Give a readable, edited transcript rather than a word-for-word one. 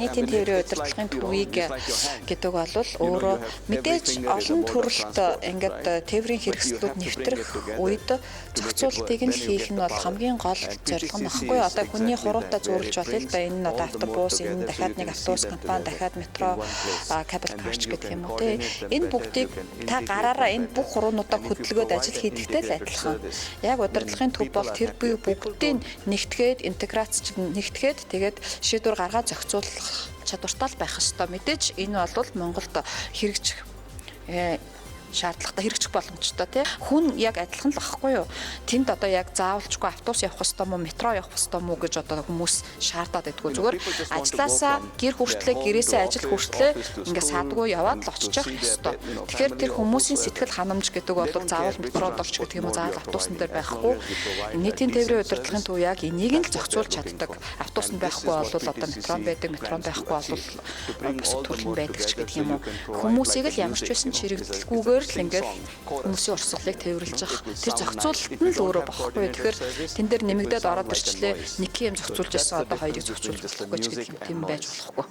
нийтийн тээврийн удирдлагын төвийг гэдэг бол өөрөө мэдээж олон төрөлт ингээд тээврийн хэрэгслүүд нэвтрэх үед зохицуултыг нь хийх нь бол хамгийн гол зорилго нь багхгүй. Одоо хүний хуруутай зөөрлж болно л да. Энэ нь одоо автобус, энэ дахиад нэг автобус компани, дахиад метро, кабел карч гэдэг юм уу те. Энэ бүгдийг та гараараа энэ бүх хуруунуудаа хөдөлгөөд ажил хийдэгтэй л адилхан. Яг удирдлагын төв бол тэр бие бүгдийг нэгтгээд интеграц нэгтгээд тэгээд шийдвэр гаргаад зохицуулах чадвартай байх ёстой. Мэдээж энэ бол Монголд хэрэгжих шаардлагатай хэрэгжих боломжтой тий. Хүн яг адилхан л багхгүй юу. Тэнд одоо яг заавалчгүй автобус явах ёстой мó, метро явах ёстой мó гэж одоо хүмүүс шаардаад байдгүй. Зүгээр ажилласаа гэр хүртлээ, гэрээсээ ажил хүртлээ ингээд садгүй яваад л очих ёстой. Тэгэхээр тэр хүмүүсийн сэтгэл ханамж гэдэг бол заавал метрод орч гэдэг юм уу, заавал автобусн дээр байхгүй. Нийтийн тээврийн удирдлагын төв яг энийг нь л зохицуулж чаддаг. Автобусн байхгүй бол одоо метрон байдаг, метрон байхгүй бол бусад төрлийн байдаг ч гэдэг юм уу. Хүмүүсийг л ямар ч байсан чирэгдэлгүйгээр л ингээд хүмүүсийн урсгалыг тээвэрлж явах. Тэр зохицуулалт нь л өөрөө багхгүй. Тэгэхээр тэн дээр нэмэгдээд ороод ирчлээ. Нэг юм зохицуулж ясан одоо хоёрыг зохицуулж болохгүй ч гэдэг юм тийм байж болохгүй.